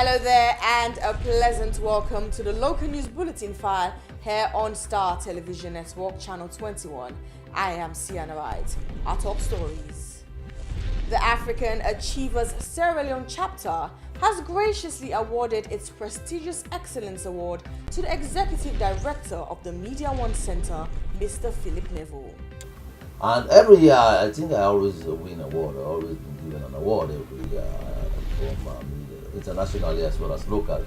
Hello there and a pleasant welcome to the local news bulletin file here on Star Television Network Channel 21. I am Sienna Wright. Our top stories. The African Achievers Sierra Leone chapter has graciously awarded its prestigious Excellence Award to the Executive Director of the Media One Center, Mr. Philip Neville. And every year, I think I always win an award. I always been given an award every year from internationally as well as locally.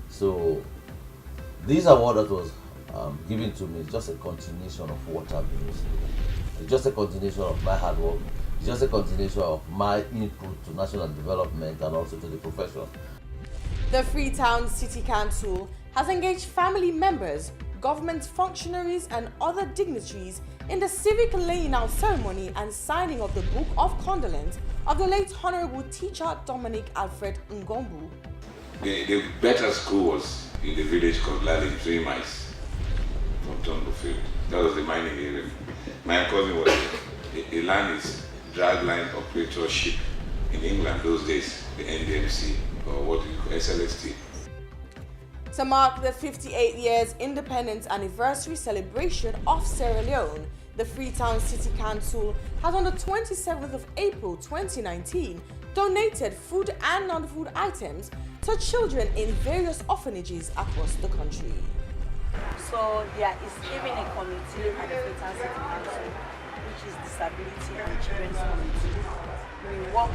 So this award that was given to me is just a continuation of what I've been receiving. It's just a continuation of my hard work. It's just a continuation of my input to national development and also to the profession. The Freetown City Council has engaged family members, government functionaries and other dignitaries in the civic laying out ceremony and signing of the Book of Condolence of the late Honorable Teacher Dominic Alfred Ngombu. The better school was in the village called Lali, 3 miles from Tondo Field. That was the mining area. My cousin was a landis dragline operatorship in England those days, the NDMC or what we call SLST. To mark the 58 years independence anniversary celebration of Sierra Leone, the Freetown City Council has on the 27th of April 2019 donated food and non-food items to children in various orphanages across the country. So there is even a committee at the Freetown City Council, which is Disability and Children's Committee.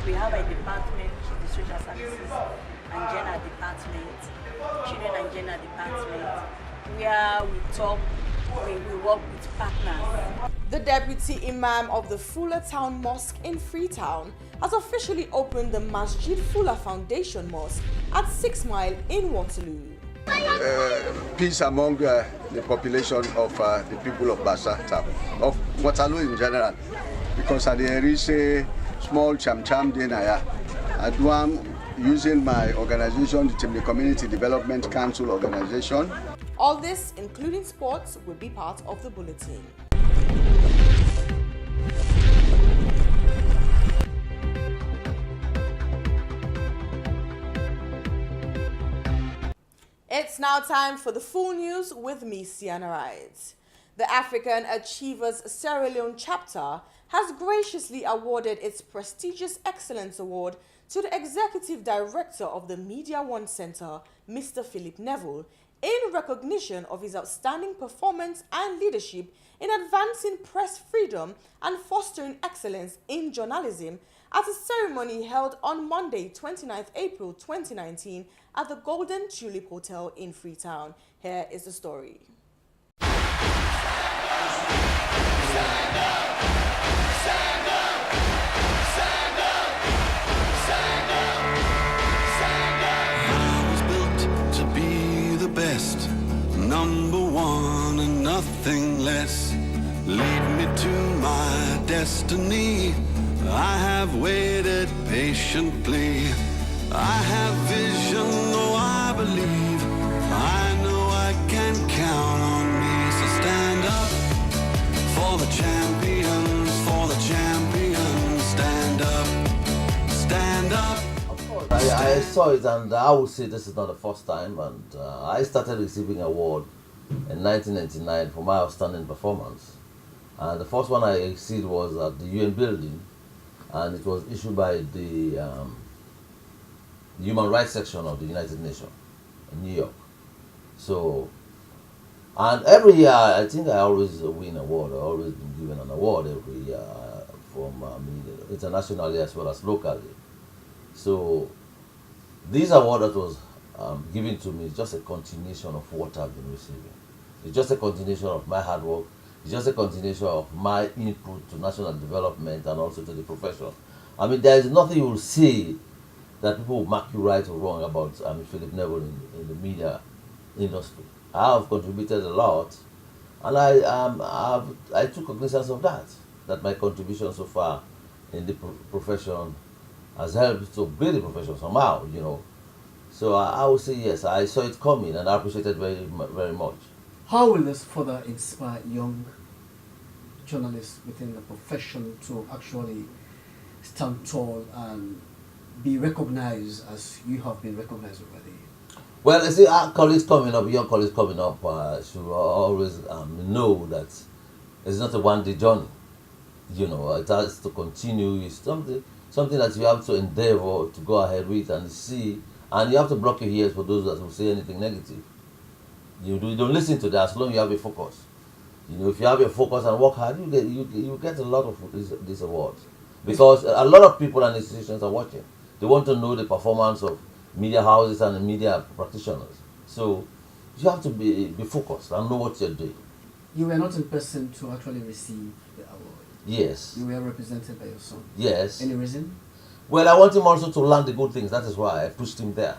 We have a department, which is the Social Services and Gender Department, Children and Gender Department, where we work with partners. The Deputy Imam of the Fuller Town Mosque in Freetown has officially opened the Masjid Fuller Foundation Mosque at 6 Mile in Waterloo. Peace among the population of the people of Bassa Town, of Waterloo in general, because there is a small cham-cham dinaya. I'm using my organization, the Community Development Council organization. All this, including sports, will be part of the bulletin. It's now time for the full news with me, Sienna Wright. The African Achievers Sierra Leone chapter has graciously awarded its prestigious Excellence Award to the Executive Director of the Media One Center, Mr. Philip Neville, in recognition of his outstanding performance and leadership in advancing press freedom and fostering excellence in journalism at a ceremony held on Monday, 29th April 2019 at the Golden Tulip Hotel in Freetown. Here is the story. Number one and nothing less. Lead me to my destiny. I have waited patiently. I have vision, though I believe. I know I can count on me. So stand up for the champions, for the champions. Stand up, stand up. I saw it and I would say this is not the first time, and I started receiving an award in 1999 for my outstanding performance. And the first one I received was at the UN building, and it was issued by the Human Rights Section of the United Nations in New York. So, and every year I think I always win an award. I've always been given an award every year from internationally as well as locally. So this award that was given to me is just a continuation of what I've been receiving. It's just a continuation of my hard work. It's just a continuation of my input to national development and also to the profession. I mean, there is nothing you will see that people will mark you right or wrong about Philip Neville in the media industry. I have contributed a lot, and I took cognizance of that my contribution so far in the profession has helped to build the profession somehow, you know. So I would say yes, I saw it coming and I appreciate it very, very much. How will this further inspire young journalists within the profession to actually stand tall and be recognized as you have been recognized already? Well, you see, our colleagues coming up, young colleagues coming up, should always know that it's not a one-day journey. You know, it has to continue. It's something that you have to endeavor to go ahead with and see, and you have to block your ears for those that will say anything negative. You don't listen to that as long as you have a focus. You know, if you have your focus and work hard, you get a lot of these awards, because a lot of people and institutions are watching. They want to know the performance of media houses and the media practitioners. So you have to be focused and know what you're doing. You were not in person to actually receive the award. Yes. You were represented by your son. Yes. Any reason? Well, I want him also to learn the good things. That is why I pushed him there.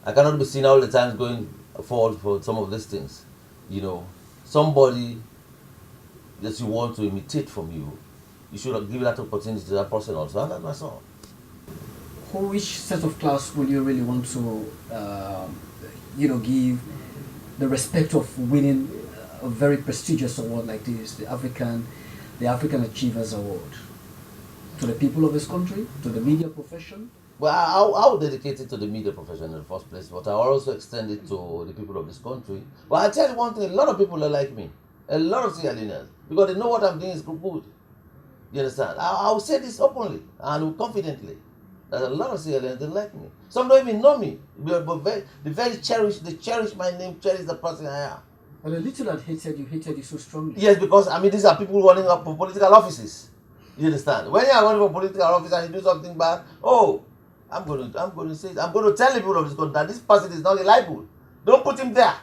I cannot be seen all the time going forward for some of these things. You know, somebody that you want to imitate from you, you should give that opportunity to that person also. And that's my son. Which set of class will you really want to, give the respect of winning a very prestigious award like this, the African Achievers Award? To the people of this country, to the media profession? Well, I would dedicate it to the media profession in the first place, but I will also extend it to the people of this country. But I tell you one thing, a lot of people are like me, a lot of Sierra Leoneans, because they know what I'm doing is good. You understand? I will say this openly and confidently, that a lot of Sierra Leoneans, they like me. Some don't even know me, but they cherish my name, cherish the person I am. But the little that hated you so strongly. Yes, because these are people running up for political offices. You understand? When you are running for political office and you do something bad, I'm going to tell the people of this country that this person is not reliable. Don't put him there.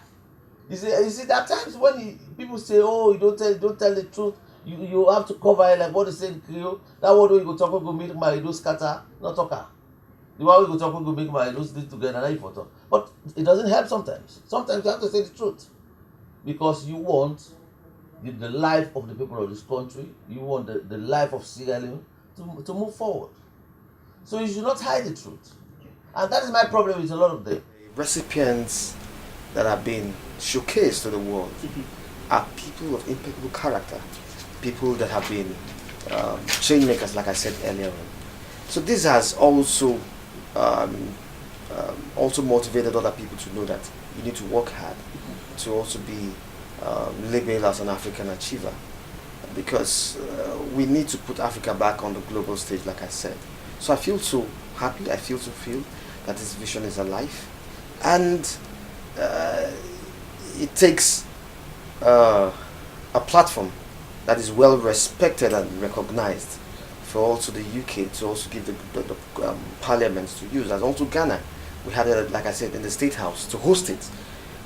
You see, there are times when people say, you don't tell the truth. You have to cover it, like what they say in Creole. That word when you go talk, go make my do scatter, not talker. The one we go talk, go make my do stick together, and you talk. But it doesn't help sometimes. Sometimes you have to say the truth, because you want the life of the people of this country. You want the life of Sierra Leone to move forward. So you should not hide the truth. And that is my problem with a lot of them. Recipients that have been showcased to the world are people of impeccable character, people that have been change makers, like I said earlier on. So this has also motivated other people to know that you need to work hard to also be labeled as an African achiever, because we need to put Africa back on the global stage, like I said. So I feel so happy, I feel that this vision is alive, and it takes a platform that is well respected and recognized for also the UK to also give the parliaments to use, and also Ghana. We had it, like I said, in the State House to host it.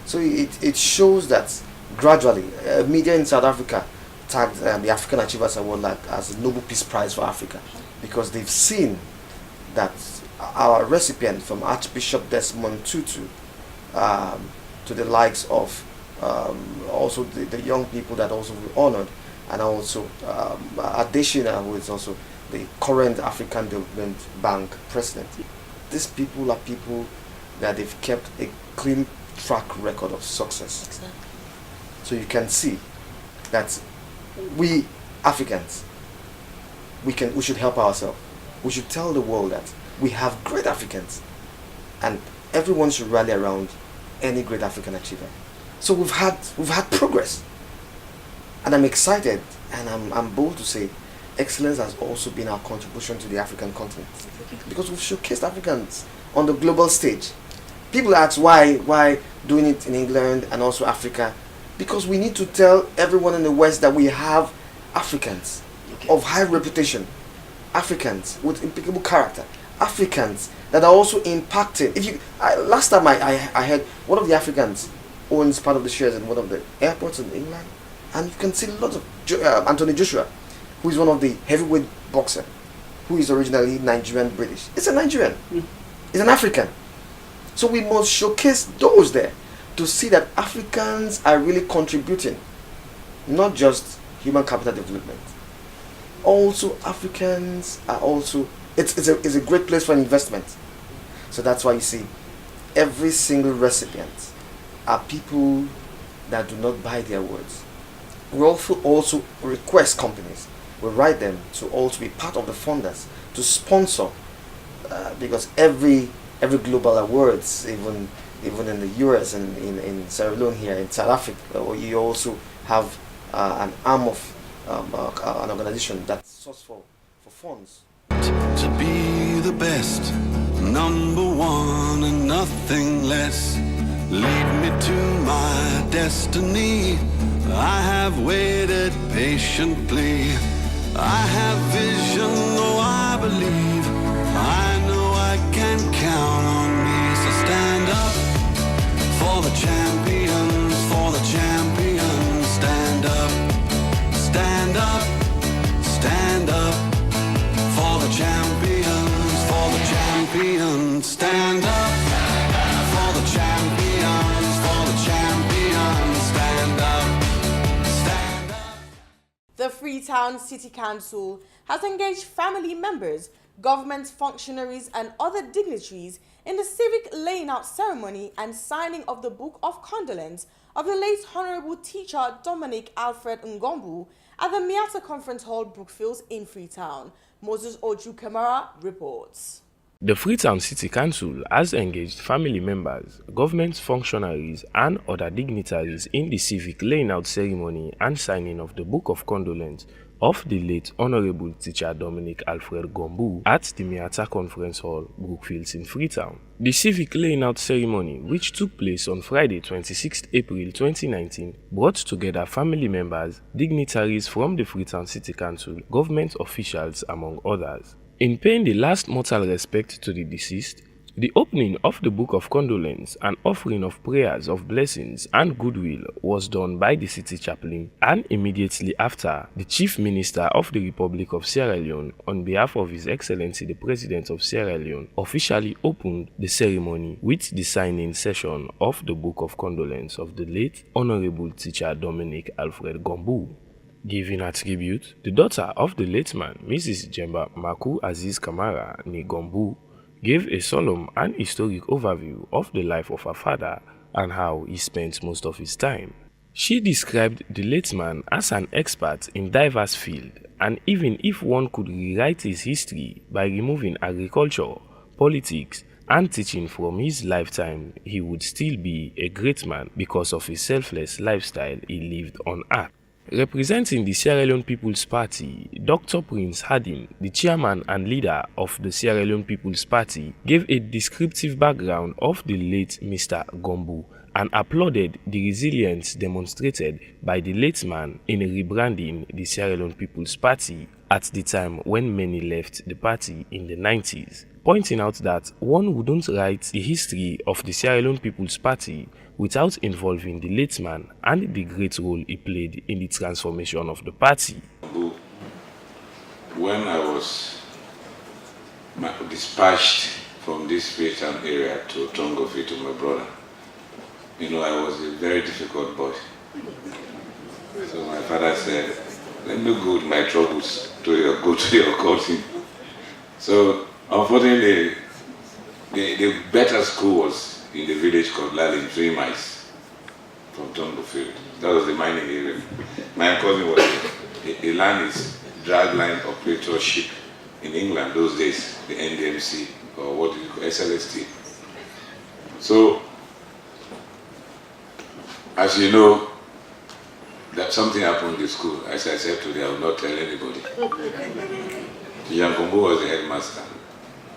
So it shows that gradually, media in South Africa tagged the African Achievers Award as a Nobel Peace Prize for Africa, because they've seen that our recipient, from Archbishop Desmond Tutu to the likes of also the young people that also were honored, and also Adesina, who is also the current African Development Bank president. These people are people that they've kept a clean track record of success. Exactly. So you can see that we Africans, we should help ourselves. We should tell the world that we have great Africans, and everyone should rally around any great African achiever. So we've had progress, and I'm excited, and I'm bold to say excellence has also been our contribution to the African continent, because we've showcased Africans on the global stage. People ask why doing it in England and also Africa, because we need to tell everyone in the West that we have Africans of high reputation, Africans with impeccable character, Africans that are also impacted. Last time I heard one of the Africans owns part of the shares in one of the airports in England, and you can see lots of Anthony Joshua, who is one of the heavyweight boxer, who is originally Nigerian British. It's a Nigerian. It's an African. So we must showcase those there to see that Africans are really contributing, not just human capital development. Also, Africans are also, it's a great place for investment. So that's why you see every single recipient are people that do not buy their words. We also request companies, we write them to also be part of the funders, to sponsor because every global awards, even in the US and in Sierra Leone here in South Africa, you also have an arm of an organization that sources for funds. To be the best, number one and nothing less. Lead me to my destiny. I have waited patiently. I have vision, though I believe. I know I can count on me. So stand up for the champions, for the champions. Stand up, stand up, stand up for the champions, for the champions. Stand up for the champions, for the champions. Stand up, stand up. The Freetown City Council has engaged family members, government functionaries and other dignitaries in the civic laying out ceremony and signing of the Book of Condolence of the late Honorable Teacher Dominic Alfred Ngombu at the Miata Conference Hall, Brookfields in Freetown. Moses Oju Kamara reports. The Freetown City Council has engaged family members, government functionaries and other dignitaries in the civic laying out ceremony and signing of the Book of Condolence of the late Honorable Teacher Dominic Alfred Ngombu at the Miata Conference Hall, Brookfields in Freetown. The civic laying out ceremony, which took place on Friday 26 April 2019, brought together family members, dignitaries from the Freetown City Council, government officials among others. In paying the last mortal respect to the deceased, the opening of the Book of Condolence and offering of prayers of blessings and goodwill was done by the city chaplain, and immediately after, the Chief Minister of the Republic of Sierra Leone, on behalf of His Excellency the President of Sierra Leone, officially opened the ceremony with the signing session of the Book of Condolence of the late Honorable Teacher Dominic Alfred Ngombu. Giving a tribute, the daughter of the late man, Mrs. Jemba Maku Aziz Kamara Ngombu, gave a solemn and historic overview of the life of her father and how he spent most of his time. She described the late man as an expert in diverse fields, and even if one could rewrite his history by removing agriculture, politics, and teaching from his lifetime, he would still be a great man because of his selfless lifestyle he lived on earth. Representing the Sierra Leone People's Party, Dr. Prince Harding, the chairman and leader of the Sierra Leone People's Party, gave a descriptive background of the late Mr. Ngombu and applauded the resilience demonstrated by the late man in rebranding the Sierra Leone People's Party at the time when many left the party in the 90s, pointing out that one wouldn't write the history of the Sierra Leone People's Party without involving the late man and the great role he played in the transformation of the party. When I was dispatched from this Freetown area to Tongofi to my brother, I was a very difficult boy. So my father said, let me go with my troubles go to your cousin. So unfortunately, the better school was in the village called Lali, 3 miles from Tongofield. That was the mining area. My cousin was a land's dragline operatorship in England those days, the NDMC, or what do you call SLST. So, as you know, that something happened in the school. As I said today, I will not tell anybody. Ngombu was the headmaster,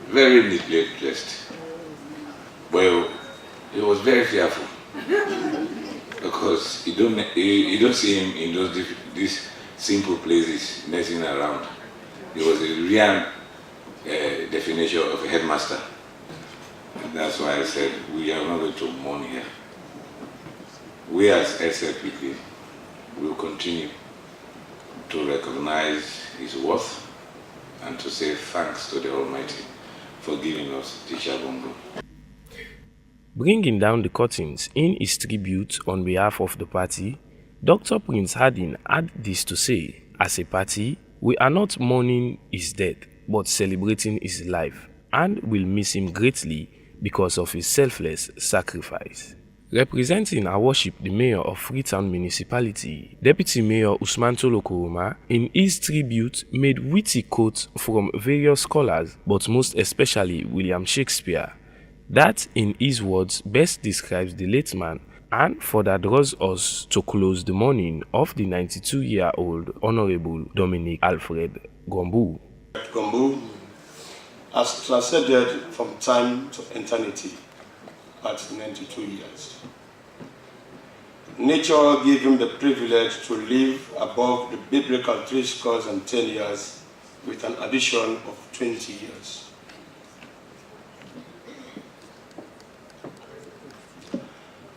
very neatly dressed. Well, he was very fearful because you don't see him in these simple places messing around. He was a real definition of a headmaster. And that's why I said we are not going to mourn here. We as SLPP will continue to recognize his worth and to say thanks to the Almighty for giving us Teacher Ngombu. Bringing down the curtains in his tribute on behalf of the party, Dr. Prince Harding had this to say: as a party, we are not mourning his death, but celebrating his life, and will miss him greatly because of his selfless sacrifice. Representing and worship the mayor of Freetown Municipality, Deputy Mayor Usman Tolokoroma, in his tribute made witty quotes from various scholars, but most especially William Shakespeare. That, in his words, best describes the late man and further draws us to close the mourning of the 92-year-old Honorable Dominic Alfred Gombu. Gombu has transcended from time to eternity at 92 years. Nature gave him the privilege to live above the biblical 10 years with an addition of 20 years.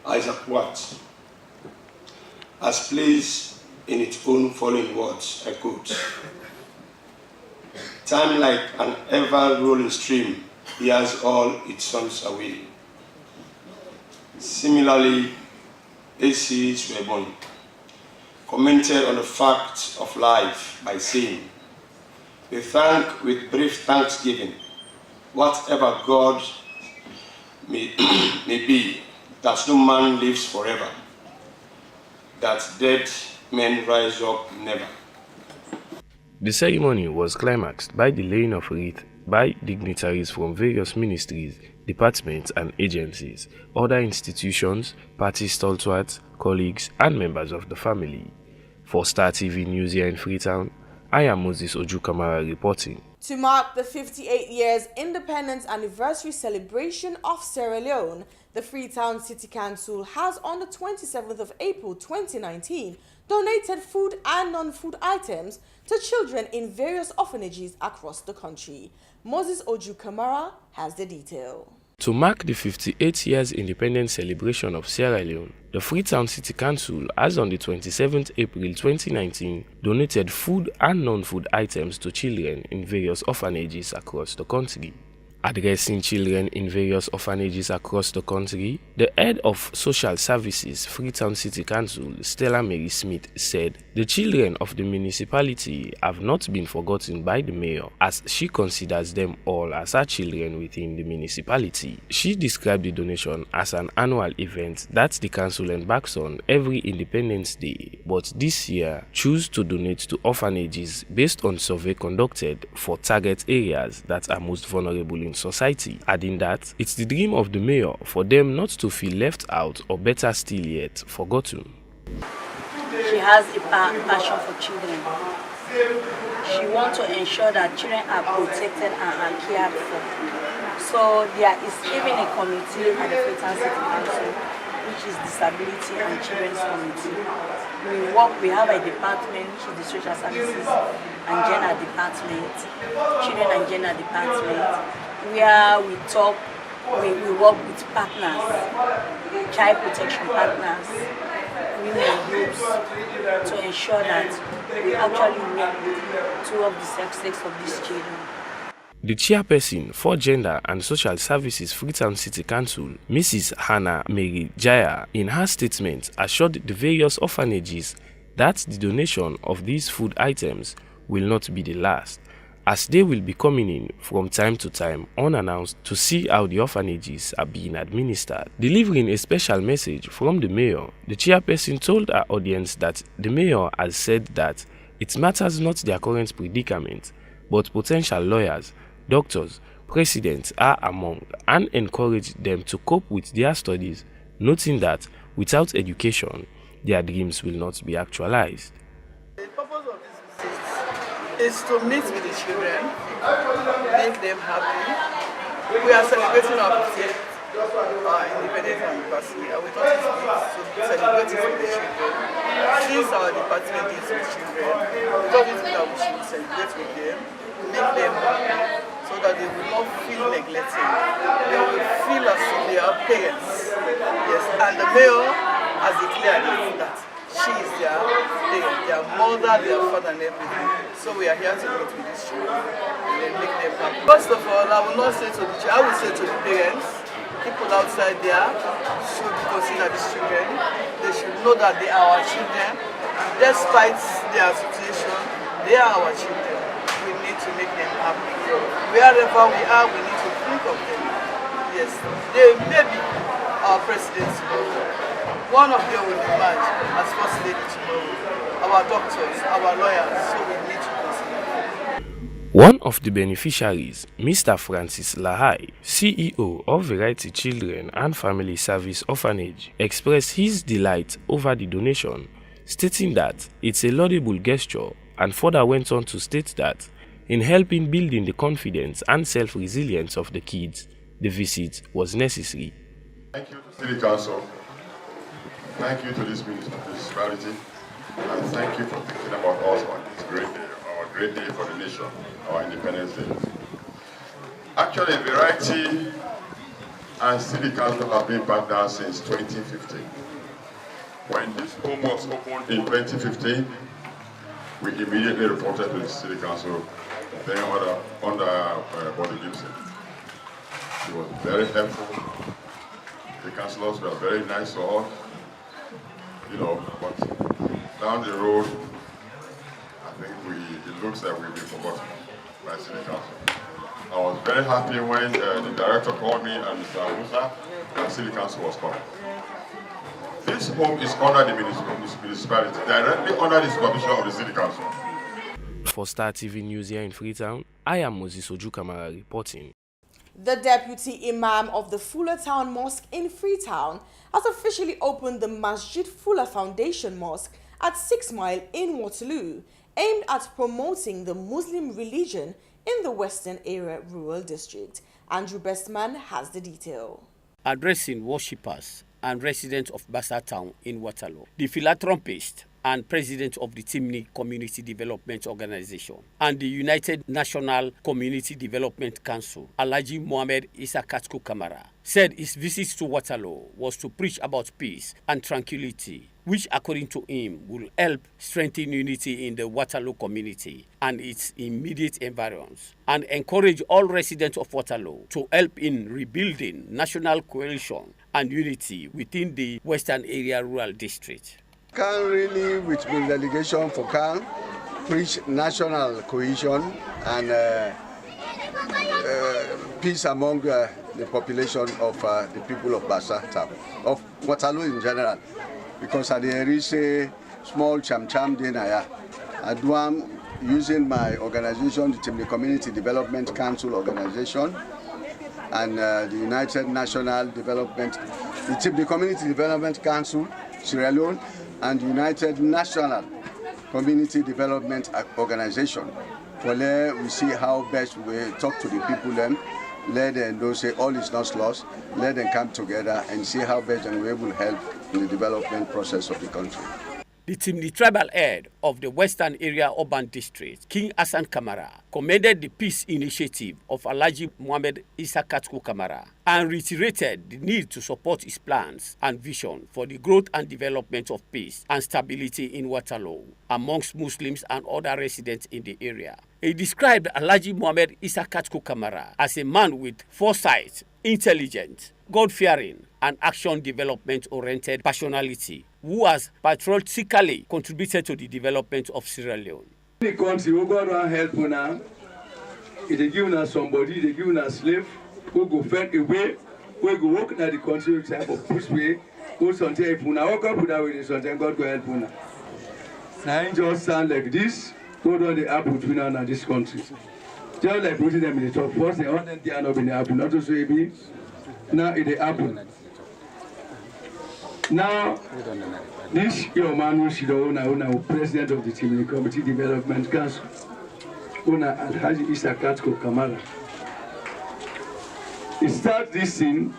Isaac Watts has placed in its own following words, I quote, "Time like an ever-rolling stream bears all its sons away." Similarly, A.C. Swebon commented on the fact of life by saying, "We thank with brief thanksgiving whatever God may be, that no man lives forever, that dead men rise up never." The ceremony was climaxed by the laying of wreath by dignitaries from various ministries, departments and agencies, other institutions, party stalwarts, colleagues and members of the family. For Star TV News here in Freetown, I am Moses Ojukamara reporting. To mark the 58 years independence anniversary celebration of Sierra Leone, the Freetown City Council has on the 27th of April 2019 donated food and non-food items to children in various orphanages across the country. Moses Ojukamara has the detail. To mark the 58 years independence celebration of Sierra Leone, the Freetown City Council has on the 27th April 2019 donated food and non-food items to children in various orphanages across the country. Addressing children in various orphanages across the country, the head of Social Services, Freetown City Council, Stella Mary Smith, said the children of the municipality have not been forgotten by the mayor, as she considers them all as her children within the municipality. She described the donation as an annual event that the council embarks on every Independence Day, but this year choose to donate to orphanages based on survey conducted for target areas that are most vulnerable in society, adding that it's the dream of the mayor for them not to feel left out or better still yet forgotten. She has a passion for children. She wants to ensure that children are protected and cared for. So there is even a committee at the Freetown City Council, which is Disability and Children's Committee. We have a department, which is the Social Services and Gender Department, Children and Gender Department, where we talk, we work with partners, child protection partners, women groups, to ensure that we actually work toward the success of these children. The chairperson for Gender and Social Services Freetown City Council, Mrs. Hannah Mary Jaya, in her statement assured the various orphanages that the donation of these food items will not be the last, as they will be coming in from time to time unannounced to see how the orphanages are being administered. Delivering a special message from the mayor, the chairperson told her audience that the mayor has said that it matters not their current predicament, but potential lawyers, doctors, presidents are among, and encouraged them to cope with their studies, noting that without education, their dreams will not be actualized. The purpose of this visit is to meet with the children, make them happy. We are celebrating our 50th independence anniversary, and we thought it would be to celebrate it with the children. Since our department deals with children, we thought it that we should celebrate with them, make them happy, so that they will not feel neglected. They will feel as if they are parents. Yes, and the mayor has declared that she is their parent, their mother, their father, and everything. So we are here to meet with these children and then make them happy. First of all, I will not say to the children, I will say to the parents, people outside there should consider these children. They should know that they are our children. Despite their situation, they are our children. We need to make them happy. Wherever we are, we need to think of them. Yes, they may be our president tomorrow. One of them will emerge as first lady tomorrow. Our doctors, our lawyers, so we need to consider. One of the beneficiaries, Mr. Francis Lahai, CEO of Variety Children and Family Service Orphanage, expressed his delight over the donation, stating that it's a laudable gesture, and further went on to state that in helping building the confidence and self-resilience of the kids, the visit was necessary. Thank you to City Council, thank you to this municipality, and thank you for thinking about us on this great day, our great day for the nation, our Independence Day. Actually, Variety and City Council have been partners since 2015. When this home was opened in 2015, we immediately reported to the City Council, then under Bobby Gibson. He was very helpful. The councillors were very nice to us, but down the road, I think it looks like we've been forgotten by City Council. I was very happy when the director called me and Mr. Musa, and City Council was coming. This home is under the municipality, directly under the supervision of the City Council. For Star TV News here in Freetown, I am Moses Ojukamara reporting. The Deputy Imam of the Fuller Town Mosque in Freetown has officially opened the Masjid Fuller Foundation Mosque at 6 Mile in Waterloo, aimed at promoting the Muslim religion in the Western Area Rural District. Andrew Bestman has the detail. Addressing worshippers and residents of Bassa Town in Waterloo, the philanthropist and president of the Timni Community Development Organization and the United National Community Development Council, Alhaji Mohammed Isa Katku Kamara, said his visit to Waterloo was to preach about peace and tranquility, which according to him will help strengthen unity in the Waterloo community and its immediate environs, and encourage all residents of Waterloo to help in rebuilding national cohesion and unity within the Western Area Rural District. Can really, with the delegation for CAN, preach national cohesion and peace among the population of the people of Bassa Town, of Waterloo in general. Because there is a small cham-cham dinaya. I do am using my organization, the Timni Community Development Council organization, and the United National Development, the Timni Community Development Council, Sierra Leone, and the United National Community Development Organization. For there we see how best we talk to the people then, let them know say all is not lost, let them come together and see how best and we will help in the development process of the country. The Timni tribal head of the Western Area Urban District, King Hassan Kamara, commended the peace initiative of Alhaji Mohammed Isa Katku Kamara and reiterated the need to support his plans and vision for the growth and development of peace and stability in Waterloo amongst Muslims and other residents in the area. He described Alhaji Mohammed Isa Katku Kamara as a man with foresight, intelligent, God-fearing, and action development-oriented personality who has patriotically contributed to the development of Sierra Leone. The country will go around help now. If they give us somebody, they give us slave, who go find a way, we go work in the country type of push way, who sometimes if we walk up with that way, sometimes God go help now. Now it just sound like this, go down the apple between us and this country. Just like putting them in the top first, they want them to end up in the apple, not to say be. Now it the apple. Now, this your man who should own president of the Timni Community Development Council, Una Alhaji Isa Katku Kamara. He started this thing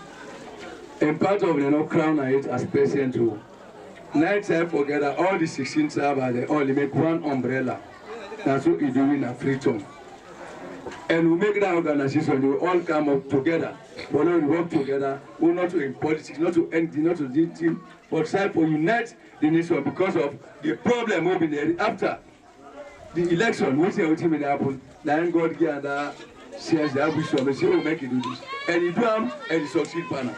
and part of the crown it as president too. Night time together, all the 16 tribes, they all make one umbrella. That's what he do in a Freetown. And we make that organization, we all come up together. But we work together, we're not to in politics, not to anything, not to anything, but try to unite the nation because of the problem we'll be there after the election. We say what will happen, then God give and says that we should make it do this. And he do them and he succeed partner.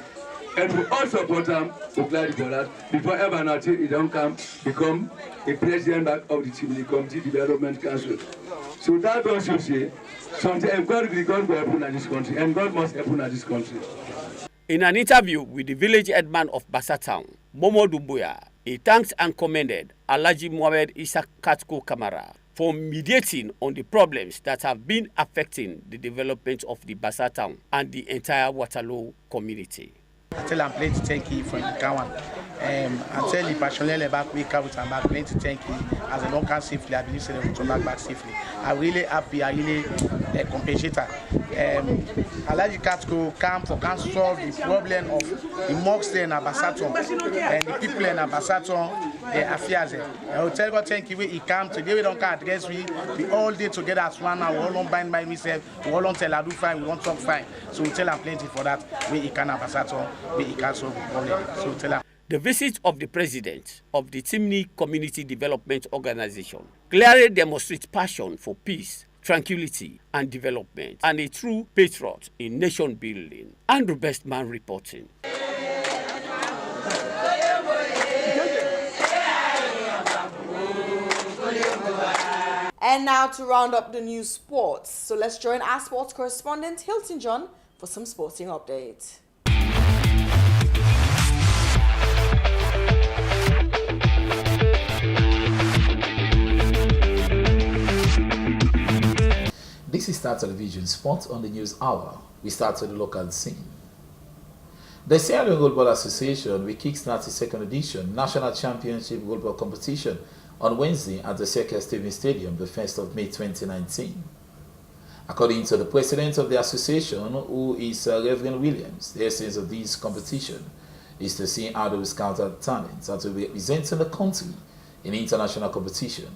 And we all support them, we're glad for that. Before ever not he don't become a president of the Timni Community Development Council. So that also say, sometimes God will happen in this country, and God must happen in this country. In an interview with the village headman of Bassa Town, Momo Dumbuya, he thanked and commended Alhaji Mohamed Isa Katko Kamara for mediating on the problems that have been affecting the development of the Bassa Town and the entire Waterloo community. Tell I'm plenty thank you for Kawan. And tell the personnel about we come with back plenty thank you. As a local safely, I believe they will come back safely. I'm really happy, I really compensate. Alhaji Katko come for can solve the problem of the mosques in Bassa Town and the people in Bassa Town, their affairs. I will tell God thank you he come today. We don't address we all day together as one now. We all don't bind by myself. We all don't tell I do fine. We don't talk fine. So we tell him plenty for that. We he can Bassa Town. We he can solve the problem. So tell him. The visit of the president of the Timni Community Development Organization clearly demonstrates passion for peace, tranquility, and development, and a true patriot in nation building. Andrew Bestman reporting. And now to round up the news sports. So let's join our sports correspondent Hilton John for some sporting updates. This is Star Television Sport on the News Hour. We start with the local scene. The Sierra Leone Goalball Association will kickstart its second edition National Championship Goalball Competition on Wednesday at the Circus Stadium Stadium, the 1st of May 2019. According to the president of the association, who is Reverend Williams, the essence of this competition is to see how they will scout out talents that will be representing the country in international competition.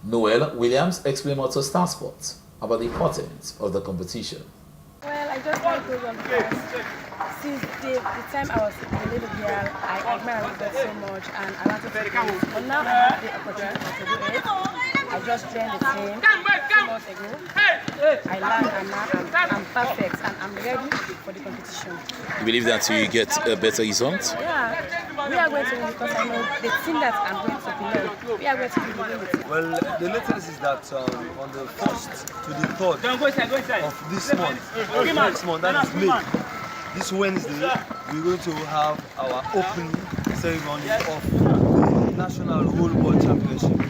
Noel Williams explained more to Star Sports about the importance of the competition. Well, I just like those on because since the time I was a little girl, I admire it so much and I wanted to do it. But now I have the opportunity to do it. I just joined the team 2 months ago. I learned and now I'm perfect and I'm ready for the competition. You believe that you get a better result? Yeah, we are going to win because I know the team that I'm going to belong, we are going to be the winning. Well, the latest is that on the 1st to the 3rd of this month, next month, that is May, this Wednesday, we're going to have our opening ceremony of the National Goalball Championship.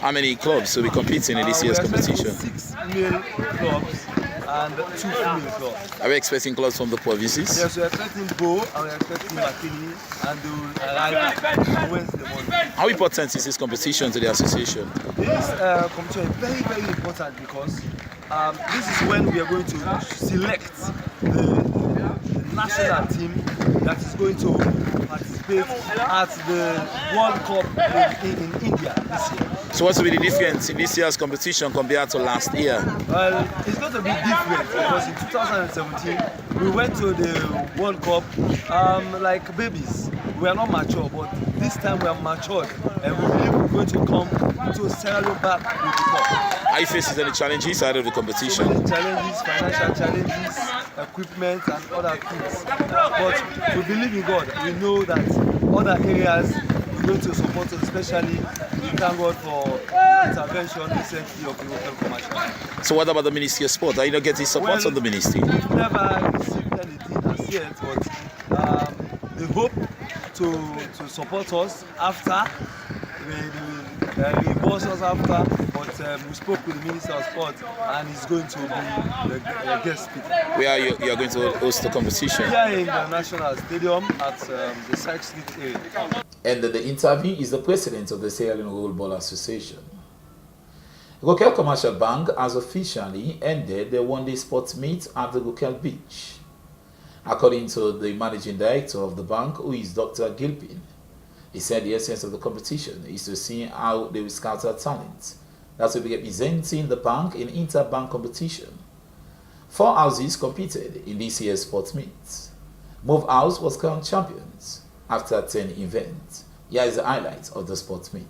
How many clubs will be competing in this year's competition? 6 male clubs and 2 female clubs. Are we expecting clubs from the provinces? Yes, we're expecting Bo and we're expecting Makini, and they will arrive on Wednesday morning. How important is this competition to the association? This competition is very, very important because this is when we are going to select the national team that is going to participate at the World Cup in India this year. So what will be the difference in this year's competition compared to last year? Well, it's going to be different because in 2017 we went to the World Cup like babies. We are not mature, but this time we are matured and we believe we're going to come to Sierra Leone back with the cup. Are you facing any challenges out of the competition? So many challenges, financial challenges, equipment and other things. But we believe in God. We know that other areas we're going to support us, especially we thank God for intervention recently of the local commercial. So what about the Ministry of Sport? Are you not getting support from the ministry? We've never received anything as yet, but they hope to support us after, reimburse us after, but we spoke with the Minister of Sport and he's going to be the guest speaker. Where are you are going to host the competition? Here in the National Stadium at the Sykes Street area. And the interview is the president of the Sierra Leone Goalball Association. Gokel Commercial Bank has officially ended the one-day sports meet at the Gokel Beach. According to the managing director of the bank, who is Dr. Gilpin, he said the essence of the competition is to see how they will scout our talent that will be representing the bank in inter-bank competition. 4 houses competed in this year's sports meet. Move House was crowned champions after 10 events. Here is the highlight of the sports meet.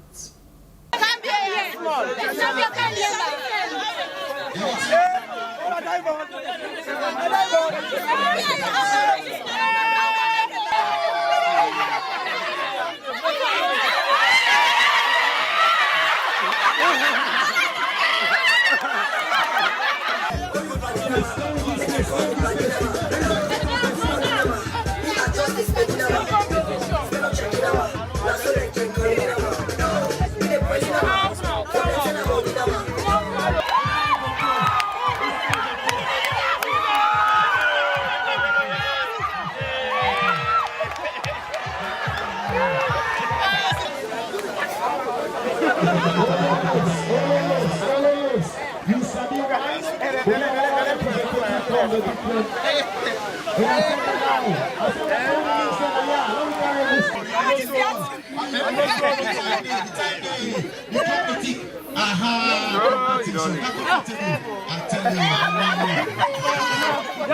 Go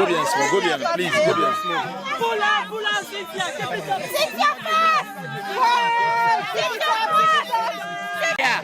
bien small, go bien, please, go bien small. Pull out, Cynthia, keep it up. Cynthia fast! Cynthia fast! Yeah.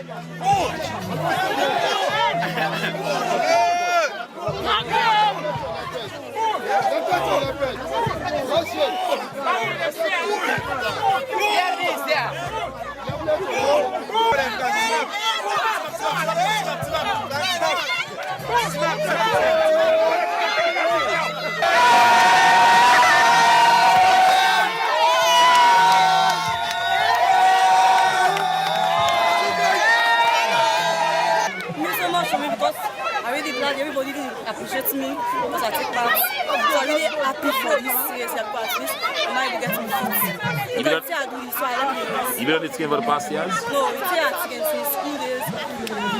Everybody appreciates me because I take part. So I'm really happy for this series at least I'm able to get me fit. Because I do this, so I like it. You've been on the team for the past years? No, it's here at since school days.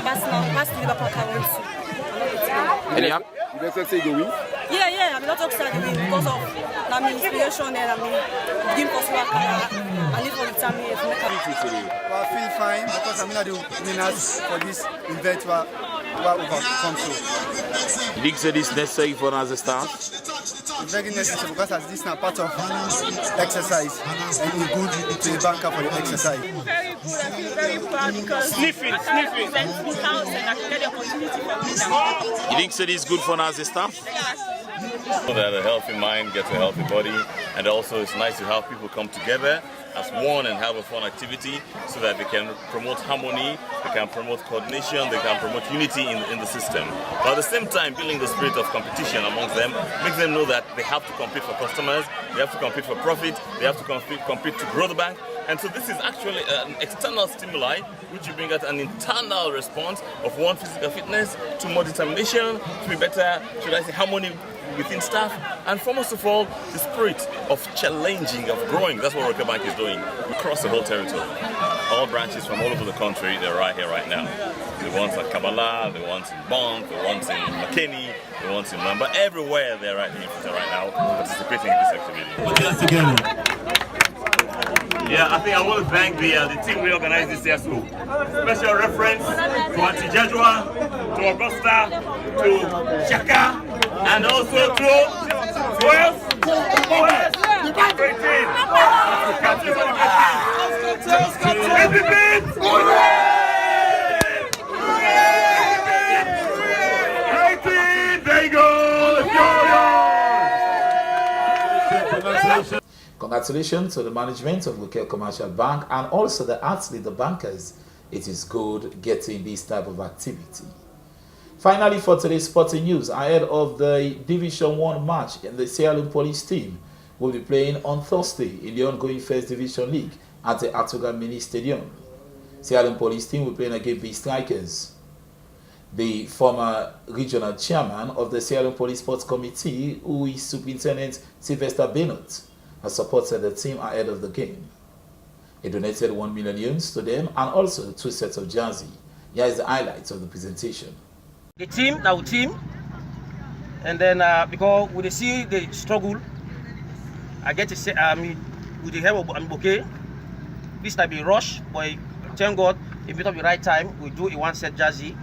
Past Liverpool I went to. And you better say you win? Yeah, I'm not upset to win because of my inspiration and I'm game for Swaka and live for the time here to make a difference. I feel fine because I'm not the winners for this event. You think so this necessary for us as a staff? It's very necessary because as this is part of exercise and it's good to the banker for the exercise. Very good, I feel very proud because sniffing. and I can get the opportunity for me now. You think so this is good for us as a staff? Yes. So that a healthy mind gets a healthy body, and also it's nice to have people come together as one and have a fun activity so that they can promote harmony, they can promote coordination, they can promote unity in the system. But at the same time, building the spirit of competition amongst them makes them know that they have to compete for customers, they have to compete for profit, they have to compete to grow the bank. And so this is actually an external stimuli which you bring out an internal response of one, physical fitness, two, more determination, to be better, should I say, harmony within staff, and foremost of all, the spirit of challenging, of growing. That's what Rocket Bank is doing across the whole territory. All branches from all over the country, they're right here right now. The ones at Kabbalah, the ones in Bond, the ones in McKinney, the ones in Lamba, everywhere they're right here right now participating in this activity. Yeah, I think I want to thank the team we organized this year too. Special reference to Auntie Jajwa, to Augusta, to Shaka, and also to Wales. There you go. Congratulations to the management of Lukel Commercial Bank and also the athlete, the bankers. It is good getting this type of activity. Finally, for today's sporting news, ahead of the Division 1 match, the Sierra Leone Police team will be playing on Thursday in the ongoing First Division League at the Atuga Mini Stadium. Sierra Leone Police team will play against the Strikers. The former regional chairman of the Sierra Leone Police Sports Committee, who is Superintendent Sylvester Bennett, has supported the team ahead of the game. He donated 1 million to them and also 2 sets of jersey. Here is the highlights of the presentation. The team, our team, and then because we see the struggle, I get to say, with the help of Mboke, this time be rush, but thank God, if it at the right time, we do a 1 set jersey.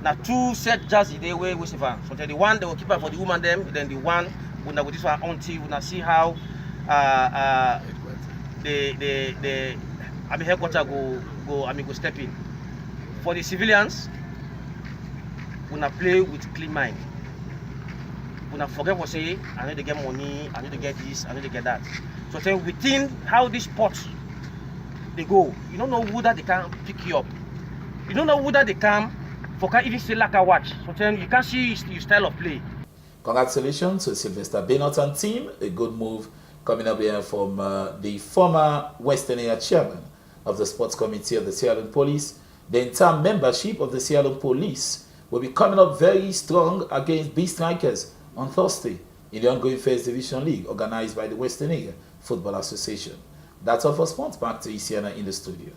Now 2 set jersey, they were with Sivan. So the one they will keep up for the woman them, then the one when with this one auntie, we now see how the headquarters go step in. For the civilians, we now play with clean mind. We now forget what say, I need to get money, I need to get this, I need to get that. So then within how this sports they go, you don't know who that they can pick you up. You don't know who that they come for can even say like a watch. So then you can see your style of play. Congratulations to Sylvester Bennett and team. A good move coming up here from the former Western Area chairman of the sports committee of the Sierra Leone Police. The entire membership of the Sierra Leone Police will be coming up very strong against B Strikers on Thursday in the ongoing First Division League organized by the Western Area Football Association. That's all for sports. Back to Isiana in the studio.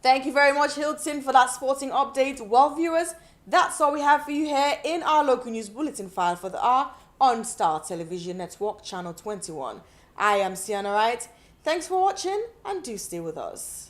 Thank you very much, Hilton, for that sporting update. Well, viewers, that's all we have for you here in our local news bulletin file for the hour on Star Television Network, Channel 21. I am Sienna Wright. Thanks for watching and do stay with us.